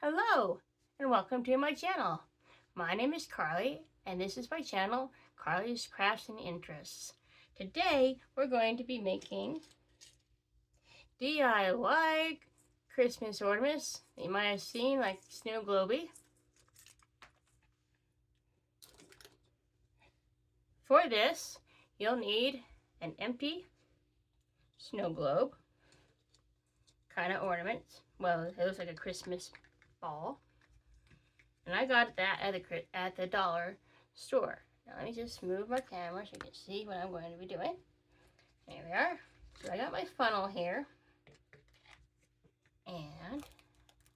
Hello and welcome to my channel. My name is Carly and this is my channel, Carly's Crafts and Interests. Today we're going to be making DIY Christmas ornaments that you might have seen, like snow globy. For this you'll need an empty snow globe kind of ornament. Well, it looks like a Christmas ball. And I got that at the dollar store. Now let me just move my camera so you can see what I'm going to be doing. There we are. So I got my funnel here. And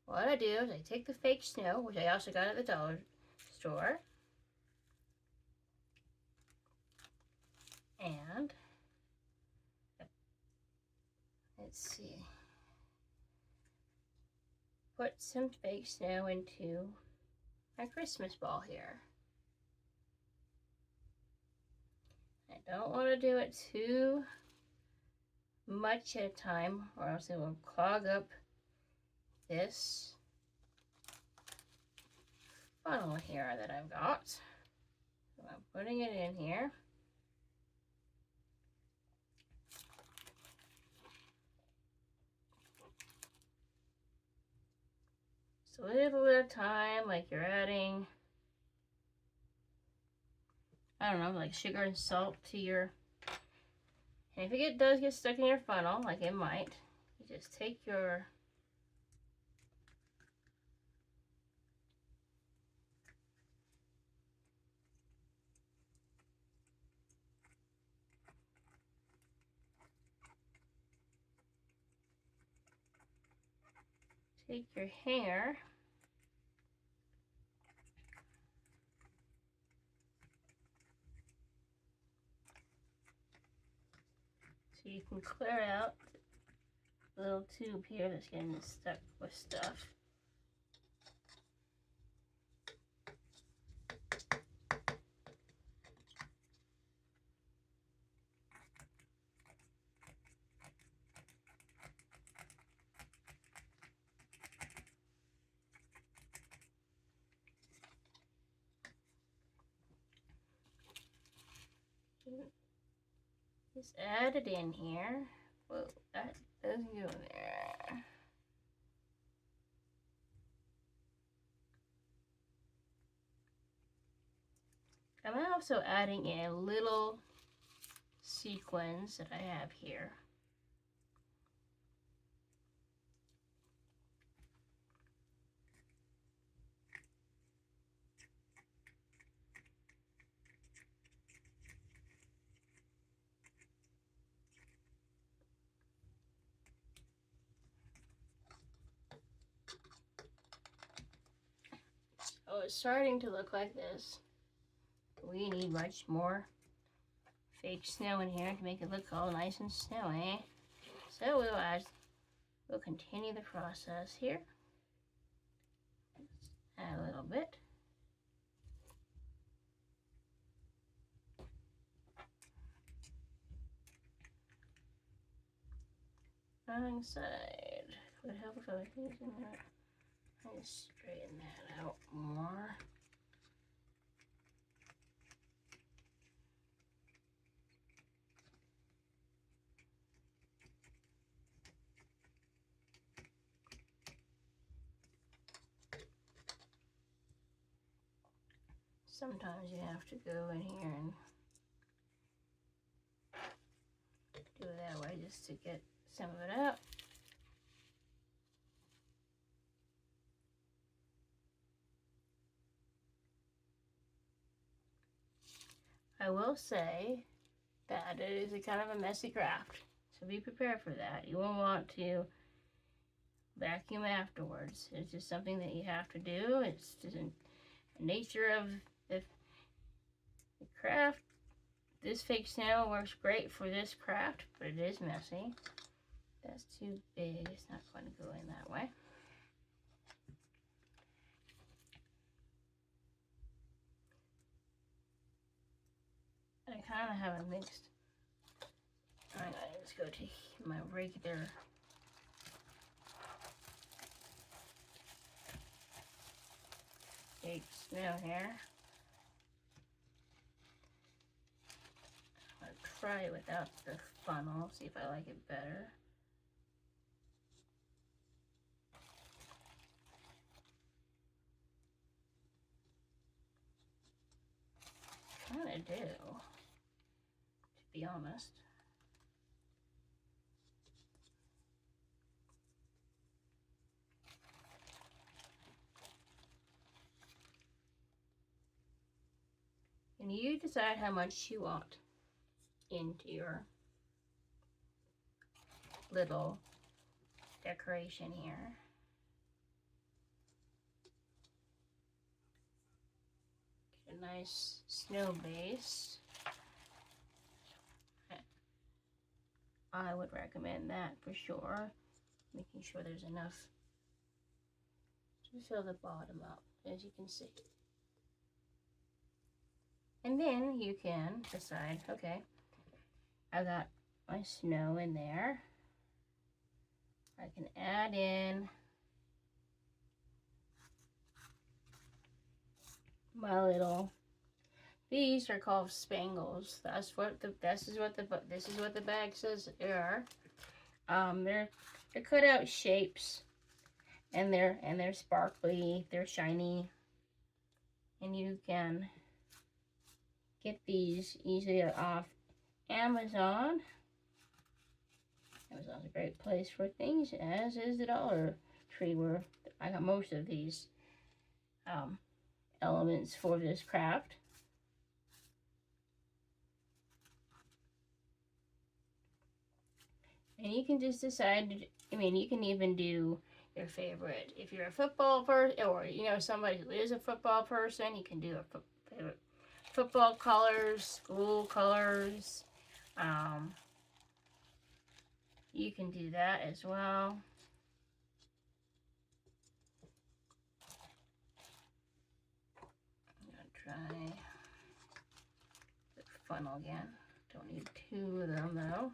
what I do is I take the fake snow, which I also got at the dollar store. And let's see. Put some fake snow into my Christmas ball here. I don't want to do it too much at a time or else it will clog up this funnel here that I've got. So I'm putting it in here. So a little bit of time, like you're adding, I don't know, like sugar and salt to your, and if it does get stuck in your funnel, like it might, you just take your hair so you can clear out the little tube here that's getting stuck with stuff. Just add it in here. Whoa, that doesn't go there. I'm also adding in a little sequins that I have here. So it's starting to look like this. We need much more fake snow in here to make it look all nice and snowy. So we'll continue the process here. Add a little bit. Wrong side. Would help if I was using that. I just straighten that out more. Sometimes you have to go in here and do it that way just to get some of it out. I will say that it is a kind of a messy craft, so be prepared for that. You won't want to vacuum afterwards. It's just something that you have to do. It's just the nature of the craft. This fake snow works great for this craft, but it is messy. That's too big. It's not going to go in that way. I kind of have a mixed. Alright, let's go to my regular fake snow here. I'm gonna try it without the funnel, see if I like it better. Kinda do, to be honest. And you decide how much you want into your little decoration here. Get a nice snow base. I would recommend that for sure. Making sure there's enough to fill the bottom up, as you can see. And then you can decide, okay, I got my snow in there. I can add in my little, these are called spangles. This is what the bag says they are. They're cut out shapes, and they're sparkly, they're shiny, and you can get these easily off Amazon. Amazon's a great place for things, as is the Dollar Tree, where I got most of these elements for this craft. And you can just decide, I mean, you can even do your favorite. If you're a football person, or you know somebody who is a football person, you can do a favorite football colors, school colors. You can do that as well. I'm gonna try the funnel again. Don't need two of them though.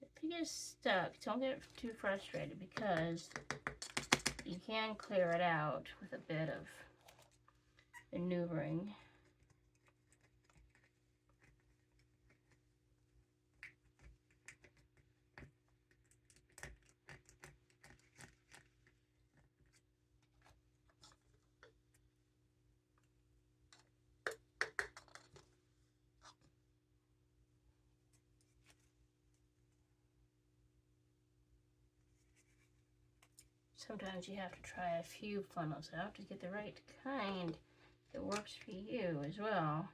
If you get stuck, don't get too frustrated, because you can clear it out with a bit of maneuvering. Sometimes you have to try a few funnels out to get the right kind that works for you as well.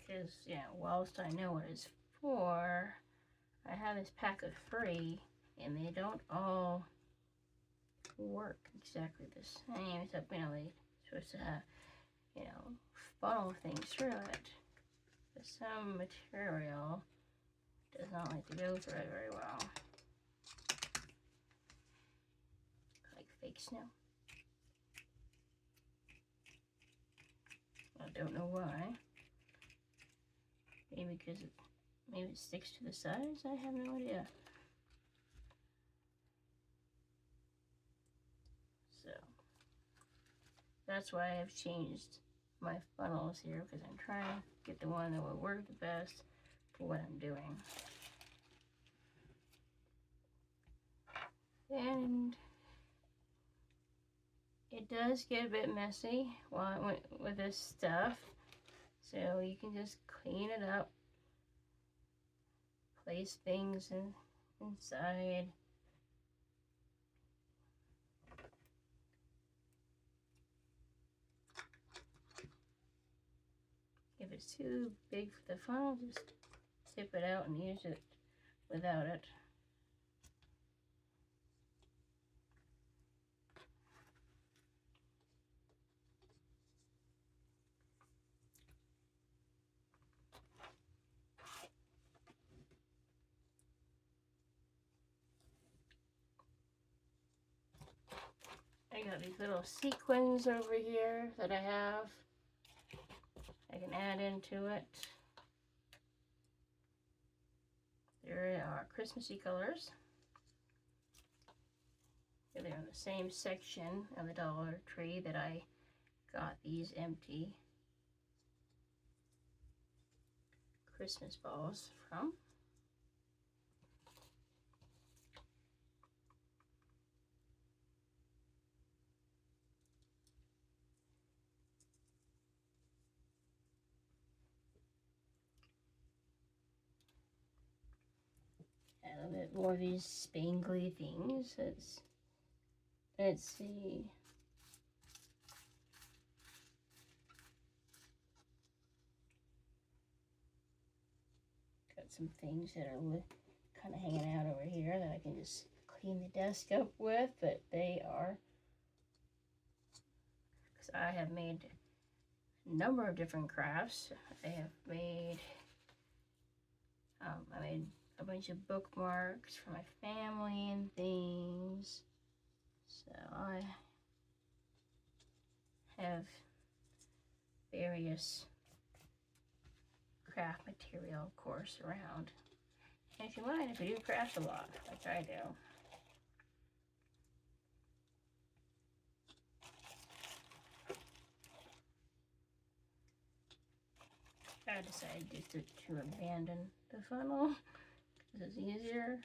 Because, yeah, whilst I know what it's for, I have this pack of 3, and they don't all work exactly the same, except, you know, they're supposed to have, you know, funnel things through it. But some material does not like to go through it very well. Like fake snow. I don't know why. Maybe because maybe it sticks to the sides? I have no idea. So that's why I've changed my funnels here, because I'm trying to get the one that will work the best for what I'm doing. And it does get a bit messy with this stuff, so you can just clean it up, place things inside. If it it's too big for the funnel, just zip it out and use it without it. I got these little sequins over here that I have. I can add into it. There are Christmassy colors. They're in the same section of the Dollar Tree that I got these empty Christmas balls from. A little bit more of these spangly things. Let's see. Got some things that are kind of hanging out over here that I can just clean the desk up with, but they are, because I have made a number of different crafts. I made a bunch of bookmarks for my family and things. So I have various craft material, of course, around. And if you mind, if you do craft a lot, like I do, I decided just to abandon the funnel because it's easier.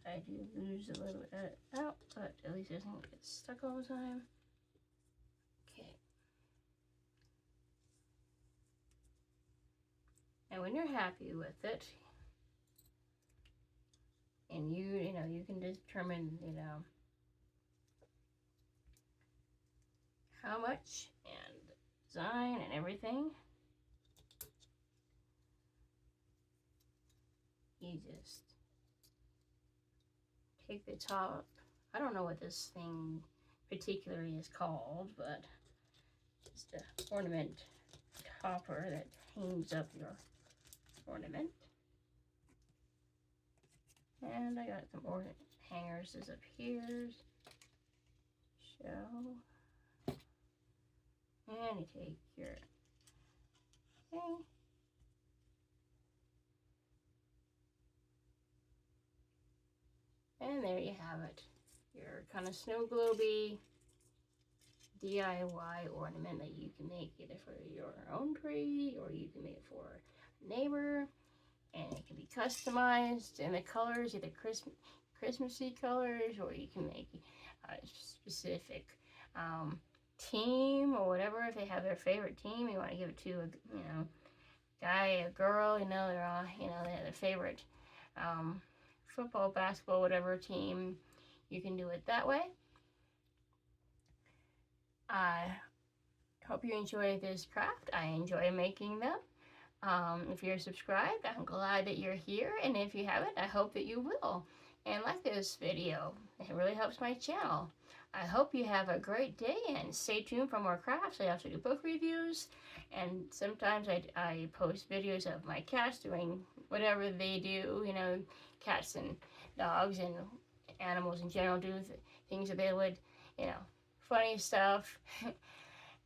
I do lose a little bit out, but at least it doesn't get stuck all the time. Okay. And when you're happy with it, and you know, you can determine, you know, how much and design and everything, you just take the top. I don't know what this thing particularly is called, but just an ornament topper that hangs up your ornament. And I got some ornament hangers up here. So, and you take your thing. And there you have it. Your kind of snow globe-y DIY ornament that you can make either for your own tree or you can make it for a neighbor. And it can be customized in the colors, either Christmassy colors, or you can make a specific team or whatever. If they have their favorite team, you want to give it to a, you know, guy, a girl, you know, they're all, you know, they have their favorite football, basketball, whatever team. You can do it that way. I hope you enjoy this craft. I enjoy making them. If you're subscribed, I'm glad that you're here, and if you haven't, I hope that you will. And like this video, it really helps my channel. I hope you have a great day, and stay tuned for more crafts. I also do book reviews, and sometimes I post videos of my cats doing whatever they do. You know, cats and dogs and animals in general do things that they would, you know, funny stuff.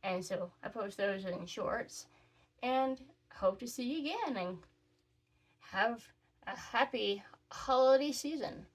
And so I post those in shorts, and hope to see you again, and have a happy holiday season.